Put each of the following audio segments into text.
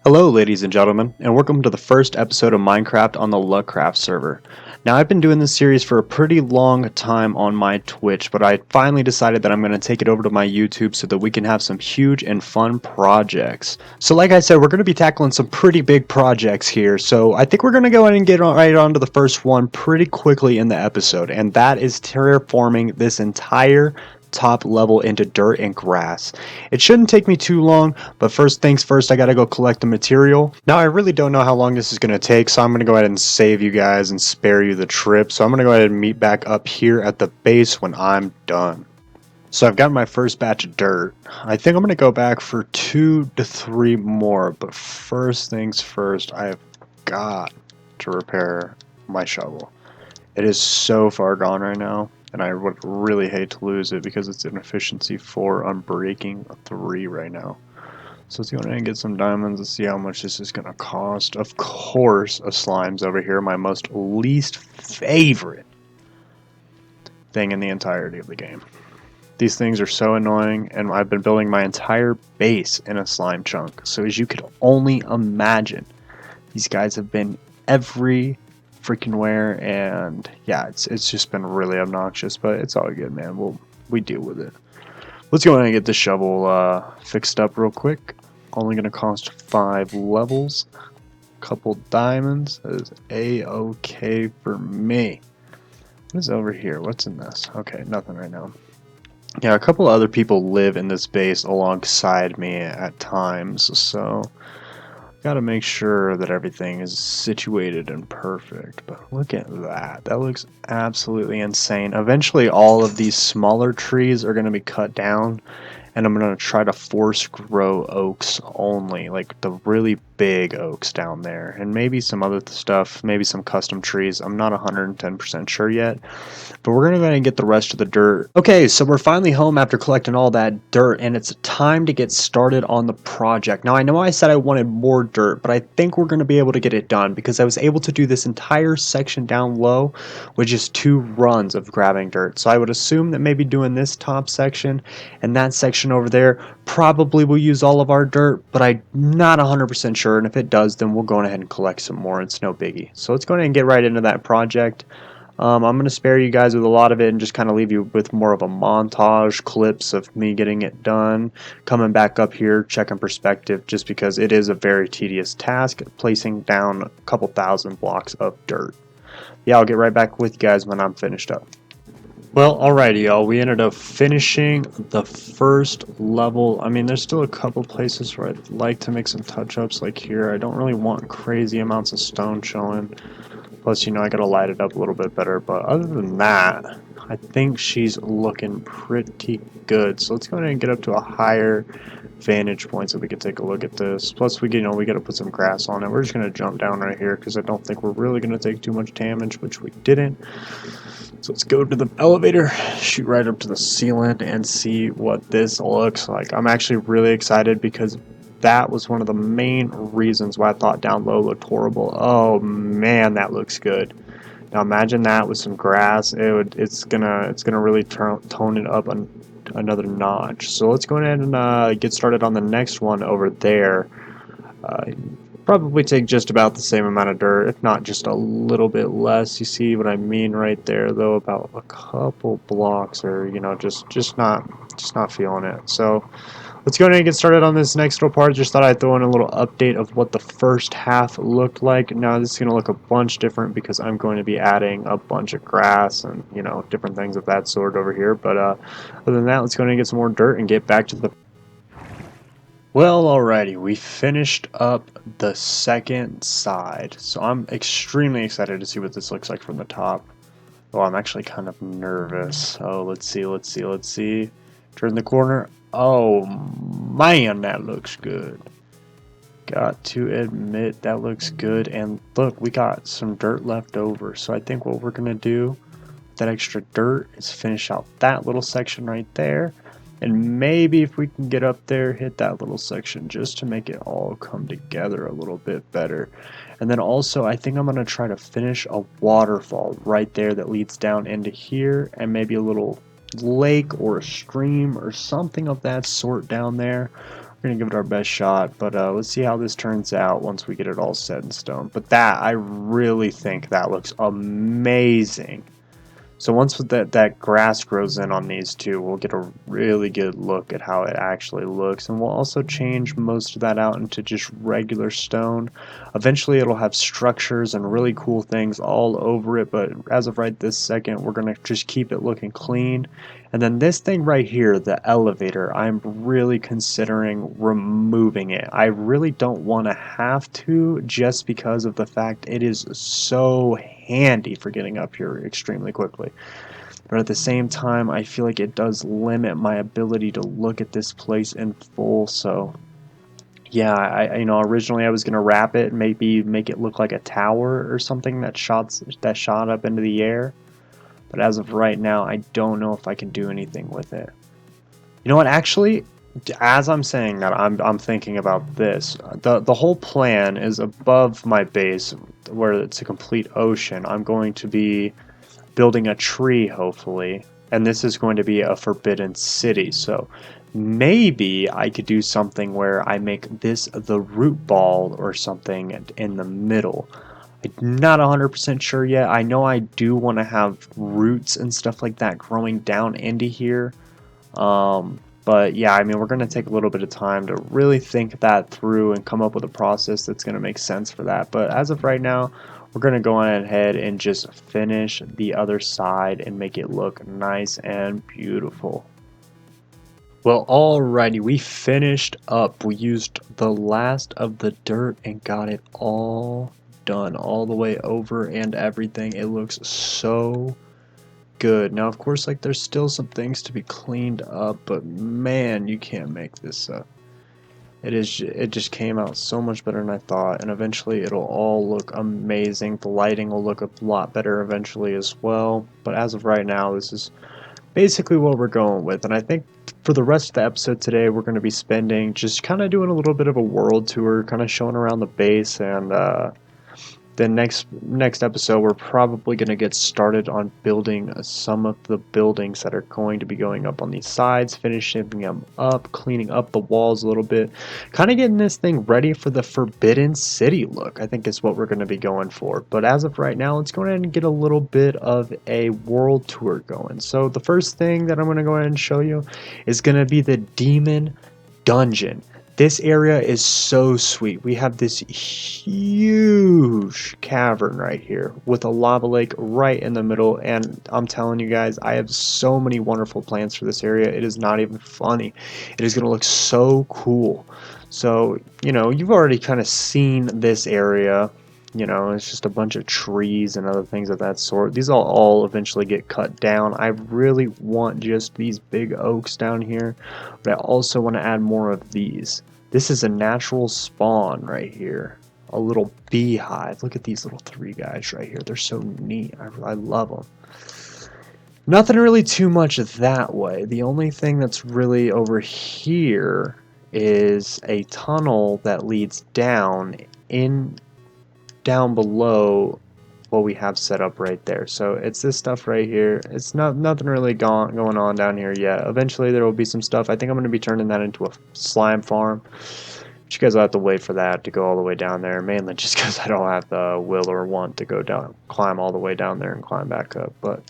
Hello ladies and gentlemen, and welcome to the first episode of Minecraft on the LUKCraft server. Now I've been doing this series for a pretty long time on my Twitch, but I finally decided that I'm going to take it over to my YouTube so that we can have some huge and fun projects. So like I said, we're going to be tackling some pretty big projects here, so I think we're going to go ahead and get right on to the first one pretty quickly in the episode, and that is terraforming this entire top level into dirt and grass. It shouldn't take me too long, but first things first, I gotta go collect the material. Now, I really don't know how long this is gonna take, so I'm gonna go ahead and save you guys and spare you the trip. So I'm gonna go ahead and meet back up here at the base when I'm done. So I've got my first batch of dirt. I think I'm gonna go back for 2 to 3 more, but first things first, I've got to repair my shovel. It is so far gone right now, and I would really hate to lose it because it's an efficiency 4 unbreaking 3 right now. So let's go ahead and get some diamonds and see how much this is going to cost. Of course, a slime's over here, my most least favorite thing in the entirety of the game. These things are so annoying, and I've been building my entire base in a slime chunk. So as you could only imagine, these guys have been every freaking where, and yeah, it's just been really obnoxious, but it's all good, man. We deal with it. Let's go ahead and get this shovel fixed up real quick. Only gonna cost 5 levels, couple diamonds. That is a-okay for me. What is over here? What's in this? Okay, nothing right now. Yeah, a couple other people live in this base alongside me at times, so gotta make sure that everything is situated and perfect. But look at that. That looks absolutely insane. Eventually all of these smaller trees are going to be cut down, and I'm going to try to force grow oaks only, like the really big oaks down there, and maybe some other stuff, maybe some custom trees. I'm not 110% sure yet, but we're going to go ahead and get the rest of the dirt. Okay, so we're finally home after collecting all that dirt, and it's time to get started on the project. Now, I know I said I wanted more dirt, but I think we're going to be able to get it done because I was able to do this entire section down low with just 2 runs of grabbing dirt. So I would assume that maybe doing this top section and that section over there probably will use all of our dirt, but I'm not 100% sure, and if it does, then we'll go ahead and collect some more. It's no biggie. So let's go ahead and get right into that project. I'm going to spare you guys with a lot of it and just kind of leave you with more of a montage clips of me getting it done, coming back up here, checking perspective, just because it is a very tedious task, placing down a couple thousand blocks of dirt. Yeah, I'll get right back with you guys when I'm finished up. Well, alrighty, y'all. We ended up finishing the first level. I mean, there's still a couple places where I'd like to make some touch-ups, like here. I don't really want crazy amounts of stone showing. Plus, you know, I gotta light it up a little bit better. But other than that, I think she's looking pretty good. So let's go ahead and get up to a higher vantage point so we can take a look at this. Plus, we gotta put some grass on it. We're just gonna jump down right here because I don't think we're really gonna take too much damage, which we didn't. So let's go to the elevator, shoot right up to the ceiling, and see what this looks like. I'm actually really excited because that was one of the main reasons why I thought down low looked horrible. Oh man, that looks good. Now imagine that with some grass. It's gonna really tone it up another notch. So let's go ahead and get started on the next one over there. Probably take just about the same amount of dirt, if not just a little bit less. You see what I mean right there, though, about a couple blocks, or you know, just not feeling it. So let's go ahead and get started on this next little part. Just thought I'd throw in a little update of what the first half looked like. Now this is going to look a bunch different because I'm going to be adding a bunch of grass and, you know, different things of that sort over here. But other than that, let's go ahead and get some more dirt and get back to the... Well, alrighty, we finished up the second side. So I'm extremely excited to see what this looks like from the top. Oh, I'm actually kind of nervous. Oh, let's see. Turn the corner. Oh man, that looks good. Got to admit, that looks good. And look, we got some dirt left over. So I think what we're gonna do with that extra dirt is finish out that little section right there. And maybe if we can get up there, hit that little section just to make it all come together a little bit better. And then also, I think I'm going to try to finish a waterfall right there that leads down into here, and maybe a little lake or a stream or something of that sort down there. gonna give it our best shot, but let's see how this turns out once we get it all set in stone. But that, I really think that looks amazing. So once that grass grows in on these two, we'll get a really good look at how it actually looks, and we'll also change most of that out into just regular stone. Eventually it'll have structures and really cool things all over it, but as of right this second, we're gonna just keep it looking clean. And then this thing right here, the elevator, I'm really considering removing it. I really don't want to have to, just because of the fact it is so handy for getting up here extremely quickly. But at the same time, I feel like it does limit my ability to look at this place in full. So yeah, originally I was gonna wrap it, maybe make it look like a tower or something that shot up into the air. But as of right now, I don't know if I can do anything with it. You know what? Actually, as I'm saying that, I'm thinking about this. The whole plan is above my base, where it's a complete ocean. I'm going to be building a tree, hopefully, and this is going to be a forbidden city. So maybe I could do something where I make this the root ball or something in the middle. I'm not 100% sure yet. I know I do want to have roots and stuff like that growing down into here. But yeah, I mean, we're going to take a little bit of time to really think that through and come up with a process that's going to make sense for that. But as of right now, we're going to go on ahead and just finish the other side and make it look nice and beautiful. Well, alrighty, we finished up. We used the last of the dirt and got it all done, all the way over and everything. It looks so good. Now, of course, like, there's still some things to be cleaned up, but man, you can't make this up. It just came out so much better than I thought, and eventually it'll all look amazing. The lighting will look a lot better eventually as well, but as of right now, this is basically what we're going with. And I think for the rest of the episode today, we're going to be spending just kind of doing a little bit of a world tour, kind of showing around the base, and the next episode, we're probably going to get started on building some of the buildings that are going to be going up on these sides, finishing them up, cleaning up the walls a little bit, kind of getting this thing ready for the Forbidden City look, I think is what we're going to be going for. But as of right now, let's go ahead and get a little bit of a world tour going. So the first thing that I'm going to go ahead and show you is going to be the Demon Dungeon. This area is so sweet. We have this huge cavern right here with a lava lake right in the middle, and I'm telling you guys, I have so many wonderful plans for this area. It is not even funny. It is going to look so cool. So, you've already kind of seen this area. It's just a bunch of trees and other things of that sort. These all eventually get cut down. I really want just these big oaks down here, but I also want to add more of these. This is a natural spawn right here. A little beehive. Look at these little three guys right here. They're so neat. I love them. Nothing really too much that way. The only thing that's really over here is a tunnel that leads down below what we have set up right there. So it's this stuff right here. It's nothing really going on down here yet. Eventually there will be some stuff. I think I'm going to be turning that into a slime farm. But you guys will have to wait for that to go all the way down there, mainly just because I don't have the will or want to go down, climb all the way down there and climb back up. But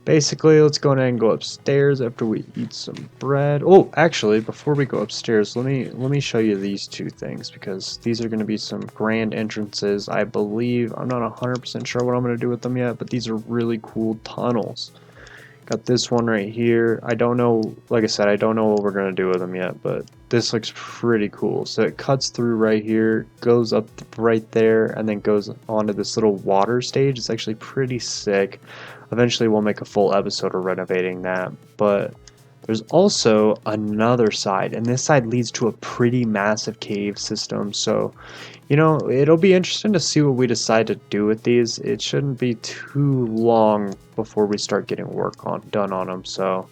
basically, let's go ahead and go upstairs after we eat some bread. Oh, actually, before we go upstairs, let me show you these two things, because these are going to be some grand entrances, I believe. I'm not 100% sure what I'm going to do with them yet, but these are really cool tunnels. Got this one right here. I don't know, like I said, I don't know what we're going to do with them yet, but this looks pretty cool. So it cuts through right here, goes up right there, and then goes onto this little water stage. It's actually pretty sick. Eventually we'll make a full episode of renovating that, but there's also another side, and this side leads to a pretty massive cave system. So, it'll be interesting to see what we decide to do with these. It shouldn't be too long before we start getting work done on them. So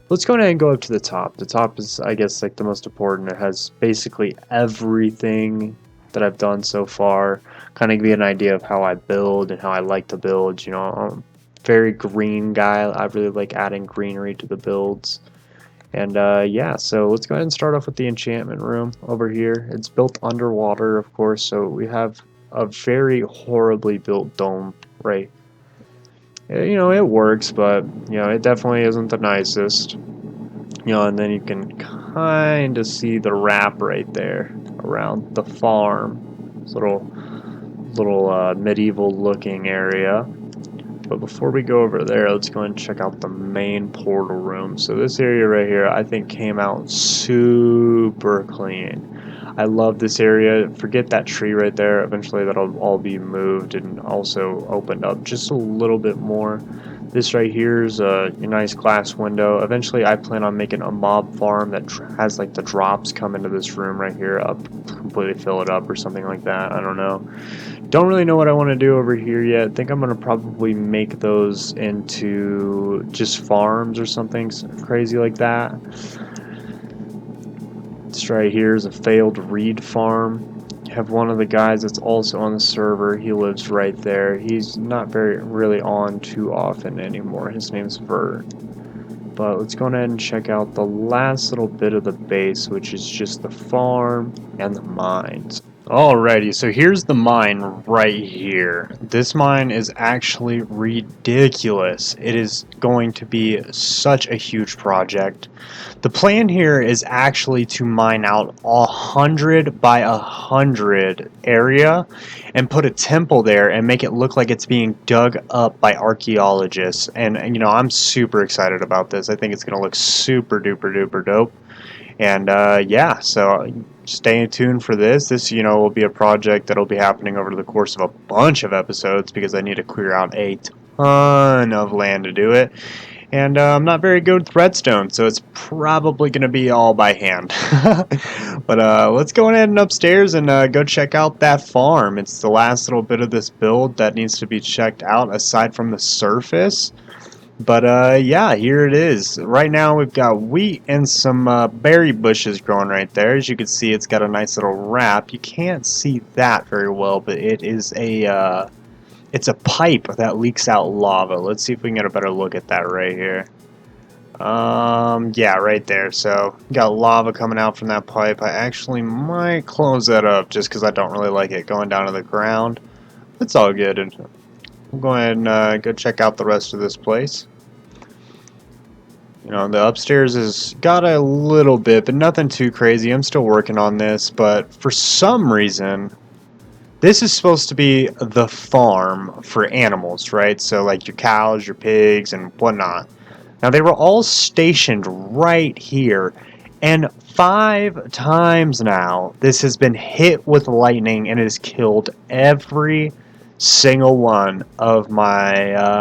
let's go ahead and go up to the top. The top is, I guess, like the most important. It has basically everything that I've done so far. Kind of give you an idea of how I build and how I like to build. Very green guy. I really like adding greenery to the builds. And yeah, so let's go ahead and start off with the enchantment room over here. It's built underwater, of course, so we have a very horribly built dome, right? You know, it works, but, you know, it definitely isn't the nicest. You know, and then you can kind of see the wrap right there around the farm. This little medieval looking area. But before we go over there, let's go and check out the main portal room. So this area right here, I think came out super clean. I love this area. Forget that tree right there. Eventually that'll all be moved and also opened up just a little bit more. This right here is a nice glass window. Eventually I plan on making a mob farm that has like the drops come into this room right here up, completely fill it up or something like that. I don't know. Don't really know what I want to do over here yet. I think I'm going to probably make those into just farms or something crazy like that. This right here is a failed reed farm. You have one of the guys that's also on the server. He lives right there. He's not really on too often anymore. His name's Vert. But let's go ahead and check out the last little bit of the base, which is just the farm and the mines. Alrighty, so here's the mine right here. This mine is actually ridiculous. It is going to be such a huge project. The plan here is actually to mine out 100 by 100 area and put a temple there and make it look like it's being dug up by archaeologists. And you know, I'm super excited about this. I think it's going to look super duper duper dope. And yeah, so stay tuned for this. This, you know, will be a project that'll be happening over the course of a bunch of episodes because I need to clear out a ton of land to do it. And I'm not very good with redstone, so it's probably going to be all by hand. But let's go ahead and upstairs and go check out that farm. It's the last little bit of this build that needs to be checked out aside from the surface. But yeah, here it is. Right now we've got wheat and some berry bushes growing right there. As you can see, it's got a nice little wrap. You can't see that very well, but it is it's a pipe that leaks out lava. Let's see if we can get a better look at that right here. Yeah, right there. So got lava coming out from that pipe. I actually might close that up just because I don't really like it going down to the ground. It's all good. And we'll go ahead and go check out the rest of this place. You know, the upstairs has got a little bit, but nothing too crazy. I'm still working on this, but for some reason, this is supposed to be the farm for animals, right? So like your cows, your pigs, and whatnot. Now they were all stationed right here, and 5 times now this has been hit with lightning and it has killed every single one of my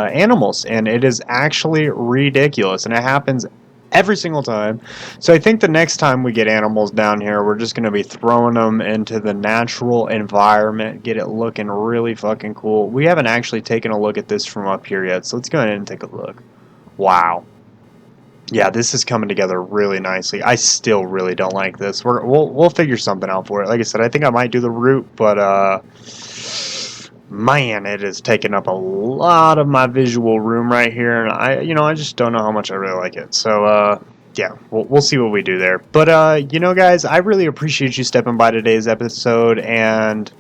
animals, and it is actually ridiculous, and it happens every single time. So I think the next time we get animals down here, we're just going to be throwing them into the natural environment, get it looking really fucking cool. We haven't actually taken a look at this from up here yet, so let's go ahead and take a look. Wow. Yeah, this is coming together really nicely. I still really don't like this. We'll figure something out for it. Like I said, I think I might do the root, but man, it is taking up a lot of my visual room right here, and I just don't know how much I really like it. So yeah, we'll see what we do there. But you know, guys, I really appreciate you stepping by today's episode, and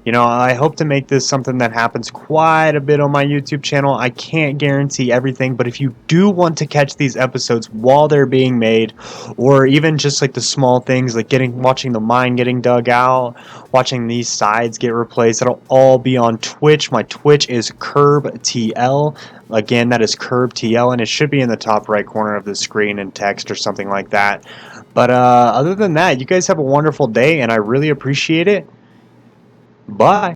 you know, I hope to make this something that happens quite a bit on my YouTube channel. I can't guarantee everything, but if you do want to catch these episodes while they're being made, or even just like the small things like watching the mine getting dug out, watching these sides get replaced, that'll all be on Twitch. My Twitch is CurbTL. Again, that is CurbTL, and it should be in the top right corner of the screen in text or something like that. But other than that, you guys have a wonderful day, and I really appreciate it. Bye.